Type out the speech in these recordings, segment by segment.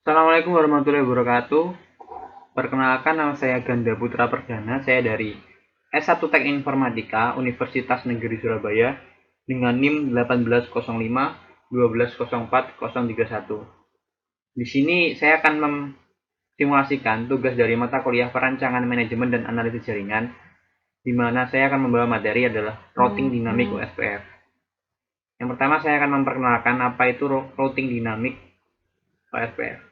Assalamualaikum warahmatullahi wabarakatuh. Perkenalkan, nama saya Ganda Putra Perdana. Saya dari S1 Teknik Informatika Universitas Negeri Surabaya dengan NIM 1805 1204031. Di sini saya akan memsimulasikan tugas dari mata kuliah Perancangan Manajemen dan Analisis Jaringan, di mana saya akan membawa materi adalah Routing Dynamic USPF. Yang pertama, saya akan memperkenalkan apa itu Routing Dynamic USPF.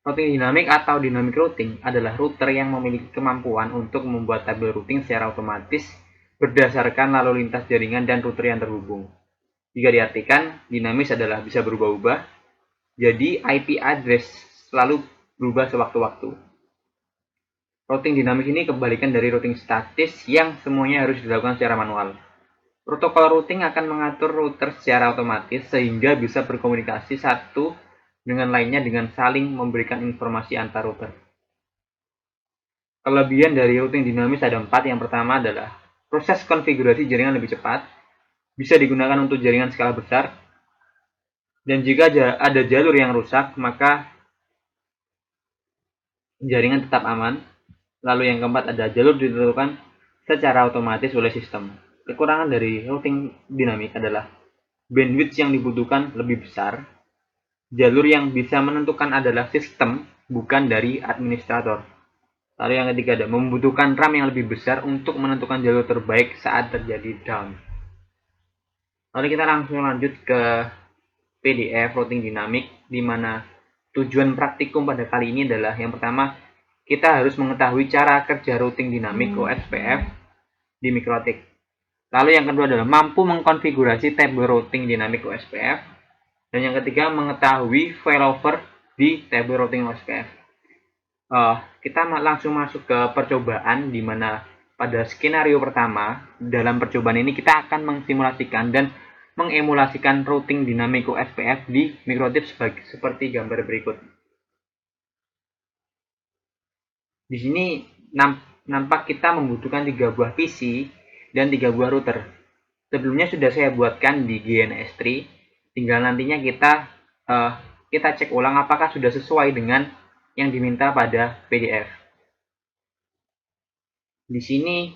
Routing dinamik atau dynamic routing adalah router yang memiliki kemampuan untuk membuat tabel routing secara otomatis berdasarkan lalu lintas jaringan dan router yang terhubung. Jika diartikan, dinamis adalah bisa berubah-ubah, jadi IP address selalu berubah sewaktu-waktu. Routing dinamik ini kebalikan dari routing statis yang semuanya harus dilakukan secara manual. Protokol routing akan mengatur router secara otomatis sehingga bisa berkomunikasi satu dengan lainnya dengan saling memberikan informasi antar router. Kelebihan dari routing dinamis ada 4. Yang pertama adalah proses konfigurasi jaringan lebih cepat, bisa digunakan untuk jaringan skala besar, dan jika ada jalur yang rusak, maka jaringan tetap aman. Lalu yang keempat ada jalur ditentukan secara otomatis oleh sistem. Kekurangan dari routing dinamik adalah bandwidth yang dibutuhkan lebih besar. Jalur yang bisa menentukan adalah sistem, bukan dari administrator. Lalu yang ketiga ada membutuhkan RAM yang lebih besar untuk menentukan jalur terbaik saat terjadi down. Lalu kita langsung lanjut ke PDF routing dinamik, di mana tujuan praktikum pada kali ini adalah yang pertama, kita harus mengetahui cara kerja routing dinamik OSPF di Mikrotik. Lalu yang kedua adalah mampu mengkonfigurasi tabel routing dinamik OSPF. Dan yang ketiga, mengetahui failover di tabel routing OSPF. Kita langsung masuk ke percobaan, di mana pada skenario pertama, dalam percobaan ini kita akan mengsimulasikan dan mengemulasikan routing dinamik OSPF di Mikrotip seperti gambar berikut. Di sini nampak kita membutuhkan 3 buah PC dan 3 buah router. Sebelumnya sudah saya buatkan di GNS3, tinggal nantinya kita cek ulang apakah sudah sesuai dengan yang diminta pada PDF. Di sini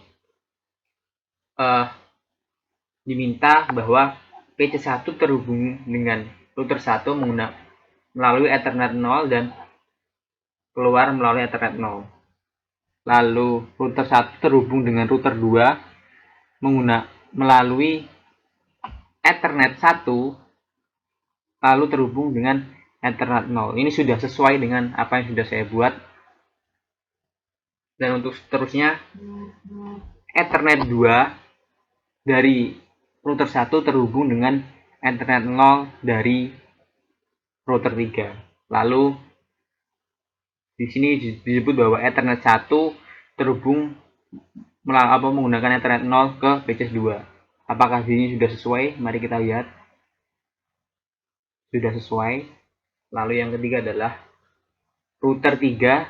diminta bahwa PC1 terhubung dengan router 1 melalui Ethernet 0 dan keluar melalui Ethernet 0. Lalu router 1 terhubung dengan router 2 melalui Ethernet 1 lalu terhubung dengan Ethernet 0. Ini sudah sesuai dengan apa yang sudah saya buat. Dan untuk seterusnya, Ethernet 2 dari router 1 terhubung dengan Ethernet 0 dari router 3. Lalu di sini disebut bahwa Ethernet 1 terhubung menggunakan Ethernet 0 ke PC2. Apakah ini sudah sesuai? Mari kita lihat. Sudah sesuai. Lalu yang ketiga adalah router 3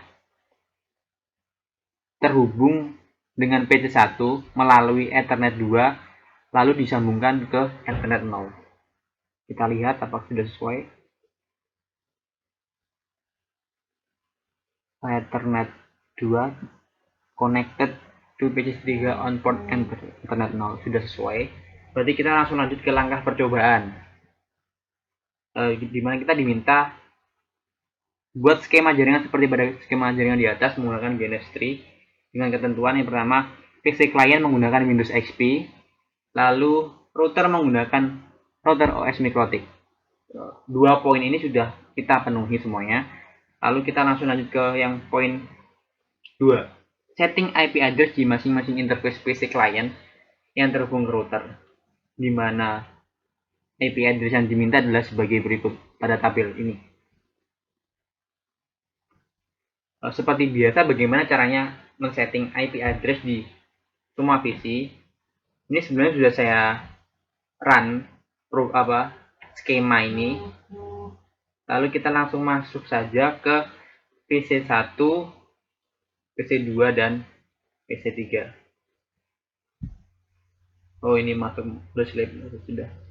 terhubung dengan PC1 melalui Ethernet 2 lalu disambungkan ke Ethernet 0. Kita lihat apakah sudah sesuai. Ethernet 2 connected to PC3 on port Ethernet 0. Sudah sesuai. Berarti kita langsung lanjut ke langkah percobaan. Di mana kita diminta buat skema jaringan seperti pada skema jaringan di atas menggunakan GNS3 dengan ketentuan yang pertama, PC client menggunakan Windows XP, lalu router menggunakan router OS Mikrotik. 2 poin ini sudah kita penuhi semuanya. Lalu kita langsung lanjut ke yang poin 2. Setting IP address di masing-masing interface PC client yang terhubung ke router, di mana IP address yang diminta adalah sebagai berikut pada tabel ini. Seperti biasa, bagaimana caranya men-setting IP address di semua PC? Ini sebenarnya sudah saya run skema ini. Lalu kita langsung masuk saja ke PC1, PC2 dan PC3. Oh, ini masuk sudah.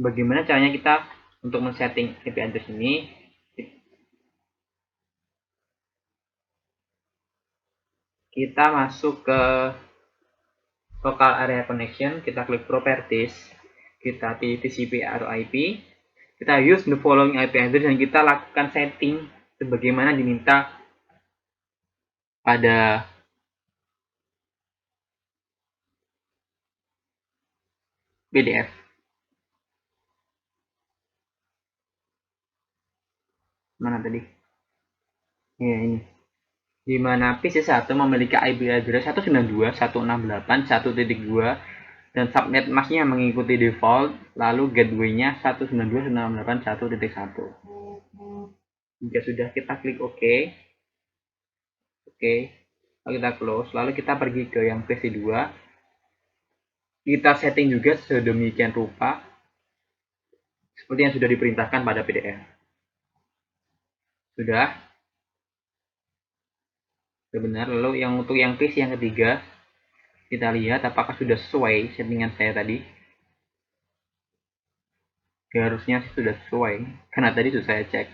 Bagaimana caranya kita untuk men-setting IP address ini? Kita masuk ke local area connection, kita klik properties, kita pilih TCP atau IP, kita use the following IP address dan kita lakukan setting sebagaimana diminta pada PDF. Mana tadi? Ya, ini. Di mana PC1 memiliki IP address 192.168.1.2 dan subnet masknya mengikuti default, lalu gateway-nya 192.168.1.1. Jika sudah, kita klik OK. Oke, lalu kita close, lalu kita pergi ke yang PC2. Kita setting juga sedemikian rupa seperti yang sudah diperintahkan pada PDF. Sudah benar. Lalu yang untuk yang PC yang ketiga, kita lihat apakah sudah sesuai settingan saya tadi. Ya, harusnya sudah sesuai karena tadi sudah saya cek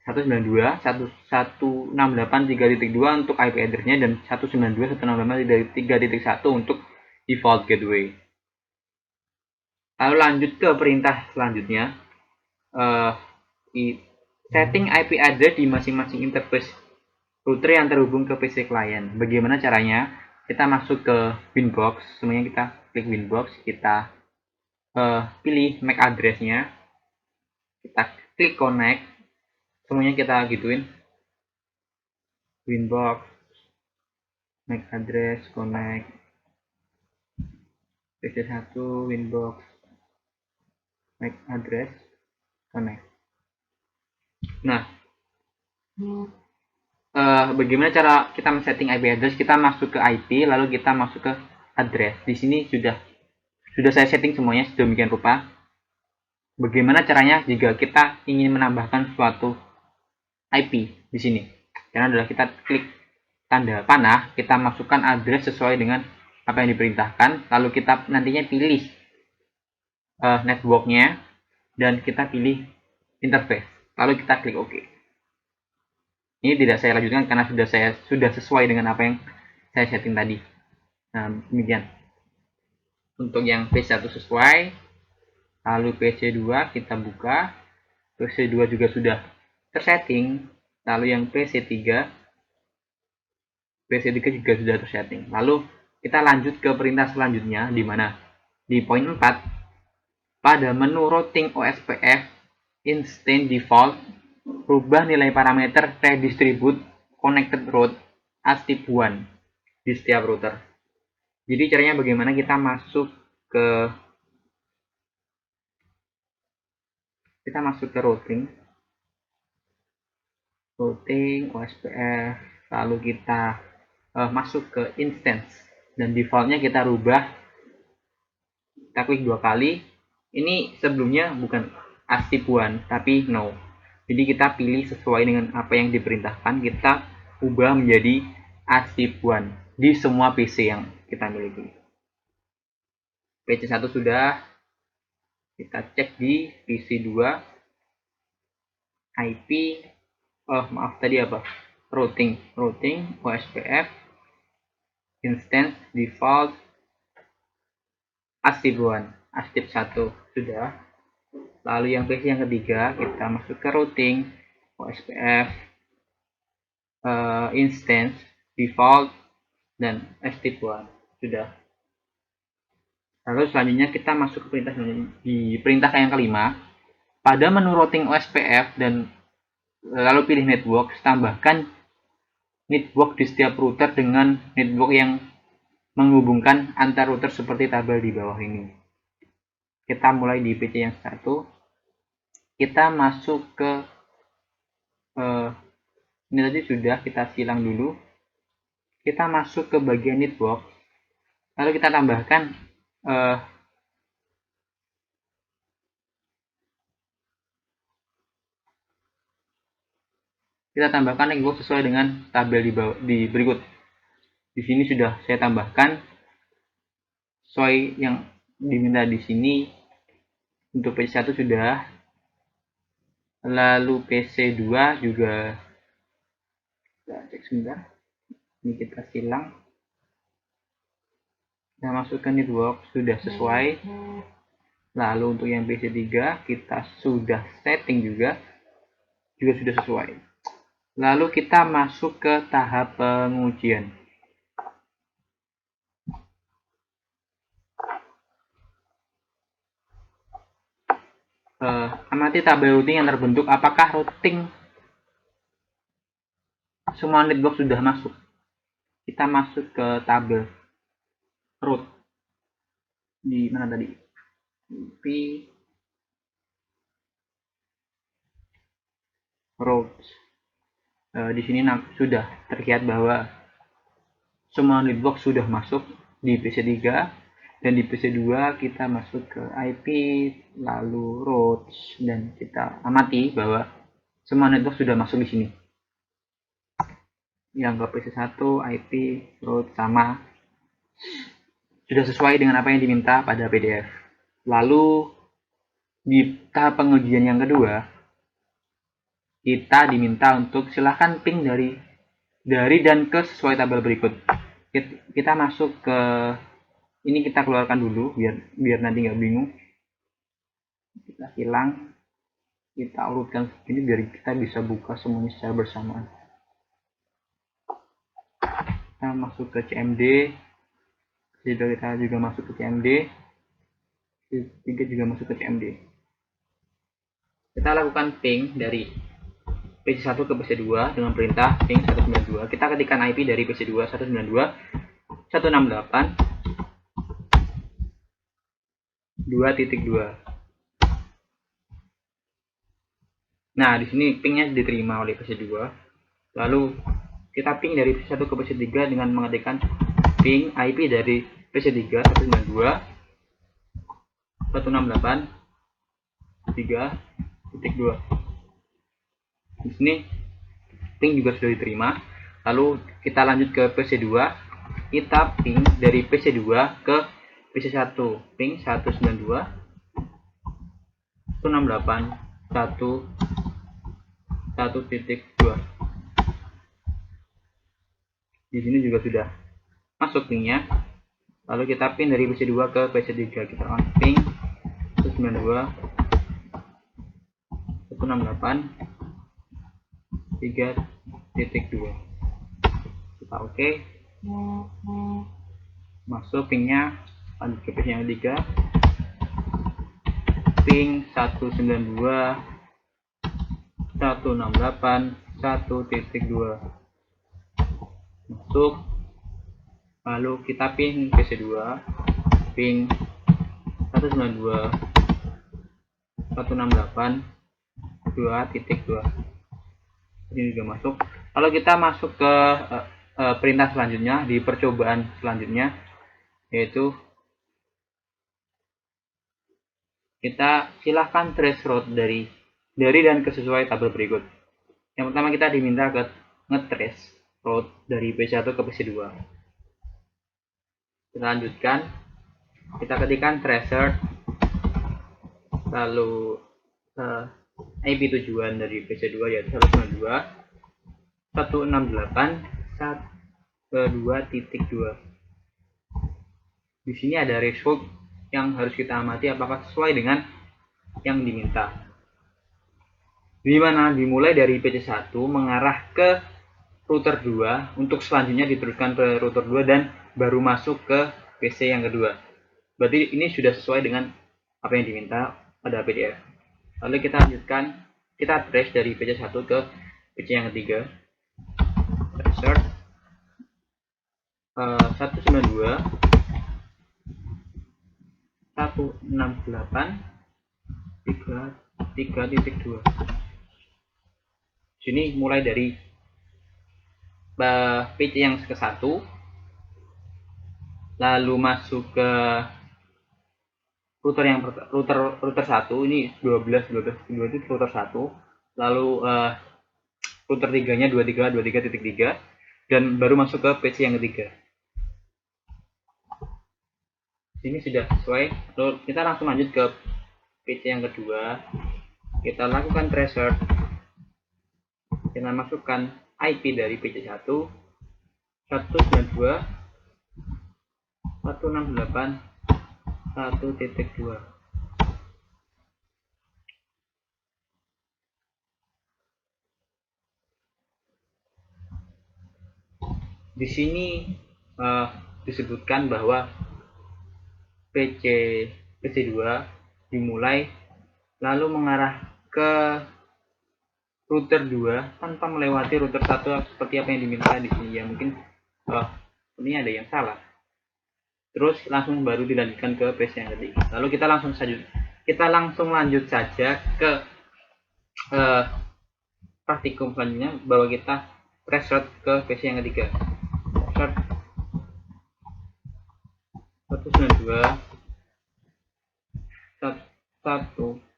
192.168.3.2 untuk IP address-nya dan 192.168.3.1 untuk default gateway. Lalu lanjut ke perintah selanjutnya, setting IP address di masing-masing interface router yang terhubung ke PC client. Bagaimana caranya? Kita masuk ke Winbox, semuanya kita klik Winbox, kita pilih MAC address-nya, kita klik connect, semuanya kita gituin, Winbox, MAC address, connect, PC1, Winbox, MAC address, connect. Nah, bagaimana cara kita men-setting IP address? Kita masuk ke IP, lalu kita masuk ke address. Di sini sudah saya setting semuanya sedemikian rupa. Bagaimana caranya jika kita ingin menambahkan suatu IP di sini? Karena adalah kita klik tanda panah, kita masukkan address sesuai dengan apa yang diperintahkan, lalu kita nantinya pilih networknya dan kita pilih interface, lalu kita klik OK. Ini tidak saya lanjutkan karena sudah sesuai dengan apa yang saya setting tadi. Nah, demikian. Untuk yang PC1 sesuai, lalu PC2 kita buka, PC2 juga sudah tersetting, lalu yang PC3 juga sudah tersetting. Lalu kita lanjut ke perintah selanjutnya, di mana di poin 4 pada menu routing OSPF instant default, rubah nilai parameter redistribute connected route as type 1 di setiap router. Jadi caranya bagaimana? Kita masuk ke routing OSPF, lalu kita masuk ke instance dan defaultnya kita rubah, kita klik 2 kali. Ini sebelumnya bukan as type 1 tapi no, jadi kita pilih sesuai dengan apa yang diperintahkan, kita ubah menjadi as type 1 di semua PC yang kita miliki. PC1 sudah, kita cek di PC2 IP, tadi apa, routing OSPF instance default as type 1 sudah. Lalu yang PC yang ketiga, kita masuk ke routing OSPF instance default dan as type 1 sudah. Lalu selanjutnya kita masuk ke perintah yang kelima. Pada menu routing OSPF dan lalu pilih network, tambahkan network di setiap router dengan network yang menghubungkan antar router seperti tabel di bawah ini. Kita mulai di PC yang 1, kita masuk ke ini tadi sudah kita silang dulu, kita masuk ke bagian network, lalu kita tambahkan network sesuai dengan tabel di berikut. Di sini sudah saya tambahkan sesuai yang diminta di sini, Untuk PC1 sudah, lalu PC2 juga. Kita cek sebentar, ini kita silang. Kita masukkan network, sudah sesuai. Lalu untuk yang PC3 kita sudah setting juga sudah sesuai. Lalu kita masuk ke tahap pengujian. Amati tabel routing yang terbentuk, apakah routing semua network sudah masuk. Kita masuk ke tabel route. Di mana tadi? Routes. Di sini sudah terlihat bahwa semua network sudah masuk di PC3, dan di PC2 kita masuk ke IP, lalu routes, dan kita amati bahwa semua network sudah masuk di sini. Yang ke PC1, IP, route sama, sudah sesuai dengan apa yang diminta pada PDF. Lalu di tahap pengujian yang kedua, kita diminta untuk silahkan ping dari dan ke sesuai tabel berikut. Kita masuk ke ini, kita keluarkan dulu biar nanti nggak bingung. Kita hilang, kita urutkan ini biar kita bisa buka semuanya secara bersamaan. Kita masuk ke CMD, kita juga masuk ke CMD, juga masuk ke CMD. Kita lakukan ping dari PC1 ke PC2 dengan perintah ping 192. Kita ketikkan IP dari PC2 192.168.2.2. Nah, di sini pingnya diterima oleh PC2. Lalu kita ping dari PC1 ke PC3 dengan mengetikkan ping IP dari PC3 192.168.3.2. Di sini ping juga sudah diterima. Lalu kita lanjut ke PC2. Kita ping dari PC2 ke PC1, ping 192.168.1.2. Di sini juga sudah masuk pingnya. Lalu kita ping dari PC2 ke PC3. Kita on ping 192.168.3.2. Kita oke. Masuk pingnya. Lanjut ke ping yang ketiga, ping 192.168.1.2. masuk. Lalu kita ping PC2, ping 192.168.2.2. ini juga masuk. Lalu kita masuk ke perintah selanjutnya di percobaan selanjutnya, yaitu kita silahkan trace route dari dan ke sesuai tabel berikut. Yang pertama kita diminta ke nge-trace route dari PC1 ke PC2. Kita lanjutkan, kita ketikkan tracer, lalu IP tujuan dari PC2 yaitu 192.168.2.2. Di sini ada result yang harus kita amati apakah sesuai dengan yang diminta. Di mana dimulai dari PC1 mengarah ke router 2 untuk selanjutnya diteruskan ke router 2 dan baru masuk ke PC yang kedua. Berarti ini sudah sesuai dengan apa yang diminta pada PDF. Lalu kita lanjutkan, kita trace dari PC1 ke PC yang ketiga. Tracer 192.168.3.2. Sini mulai dari PC yang ke-1, lalu masuk ke router yang router 1, ini 12 itu router 1, lalu router 3-nya 23.3, dan baru masuk ke PC yang ketiga. Ini sudah sesuai. Lalu kita langsung lanjut ke PC yang kedua, kita lakukan tracer, kita masukkan IP dari PC 1 192 168 1.2. Di sini disebutkan bahwa PC2 dimulai lalu mengarah ke router 2 tanpa melewati router 1 seperti apa yang diminta di sini. Ya mungkin ini ada yang salah. Terus langsung baru dilanjutkan ke PC yang ketiga. Lalu kita langsung lanjut saja ke praktikum selanjutnya, bahwa kita reset ke PC yang ketiga. Reset 192 168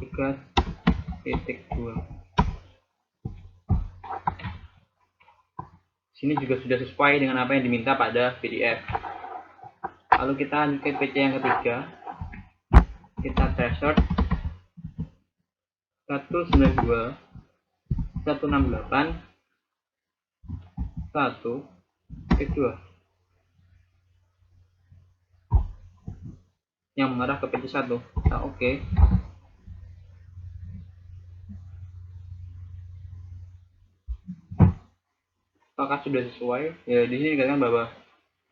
3.2. Sini juga sudah sesuai dengan apa yang diminta pada PDF. Lalu kita lanjut ke PC yang ketiga, kita threshold 192 168 1.2 yang mengarah ke PC 1. Nah, oke. Apakah sudah sesuai? Ya, di sini dikatakan bahwa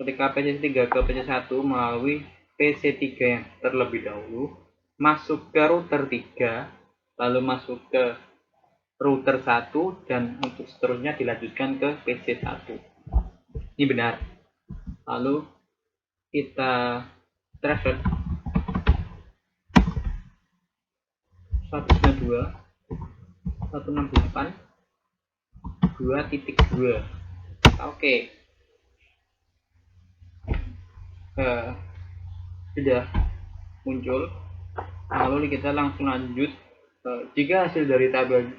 ketika PC 3 ke PC 1 melalui PC 3 yang terlebih dahulu, masuk ke router 3, lalu masuk ke router 1, dan untuk seterusnya dilanjutkan ke PC 1. Ini benar. Lalu kita threshold 192 168 2.2. Oke. Sudah muncul. Lalu kita langsung lanjut. Jika hasil dari tabel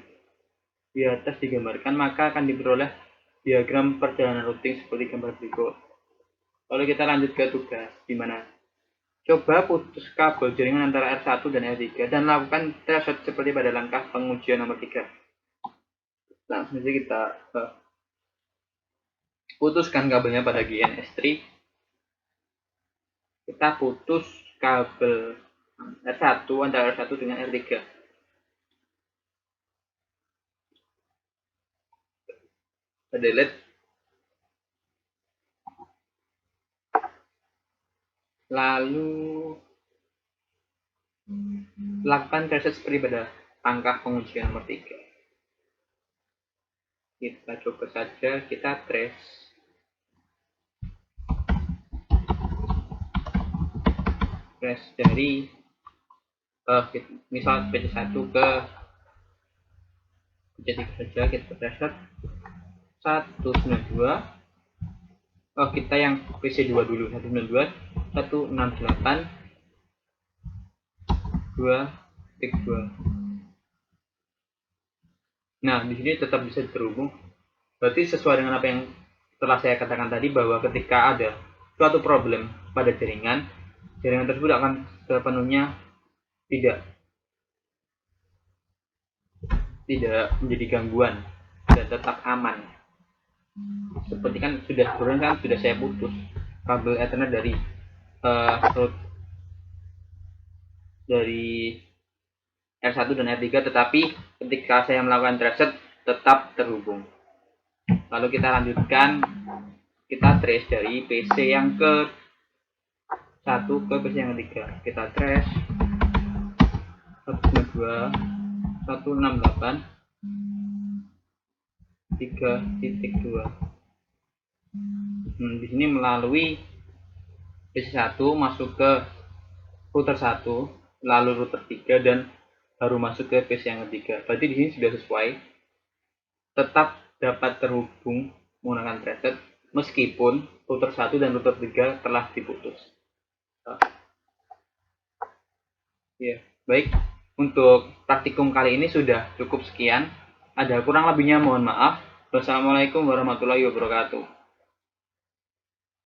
di atas digambarkan, maka akan diperoleh diagram perjalanan routing seperti gambar berikut. Lalu kita lanjut ke tugas, di mana coba putus kabel jaringan antara R1 dan R3 dan lakukan threshold seperti pada langkah pengujian nomor 3. Langsung saja kita putuskan kabelnya pada GNS3. Kita putus kabel R1 antara R1 dengan R3. Kita delete. Lalu lakukan threshold seperti pada langkah pengujian nomor 3. Kita coba saja, kita trace dari misal PC 1 ke PC 3 saja. Kita threshold 192. Kita yang PC 2 dulu, 192 168 2.2. Nah, di sini tetap bisa terhubung. Berarti sesuai dengan apa yang telah saya katakan tadi, bahwa ketika ada suatu problem pada jaringan tersebut akan sepenuhnya tidak menjadi gangguan dan tetap aman. Seperti kan sudah saya putus kabel Ethernet dari R1 dan R3, tetapi ketika saya melakukan trace tetap terhubung. Lalu kita lanjutkan, kita trace dari PC yang ke 1 ke PC yang ketiga. Kita trace 192 168 3.2. Di sini melalui PC 1 masuk ke router 1, lalu router 3, dan baru masuk ke PC yang ketiga. Berarti di sini sudah sesuai, tetap dapat terhubung menggunakan tracer meskipun router 1 dan router 3 telah diputus. Ya, baik. Untuk praktikum kali ini sudah cukup sekian. Ada kurang lebihnya mohon maaf. Wassalamualaikum warahmatullahi wabarakatuh.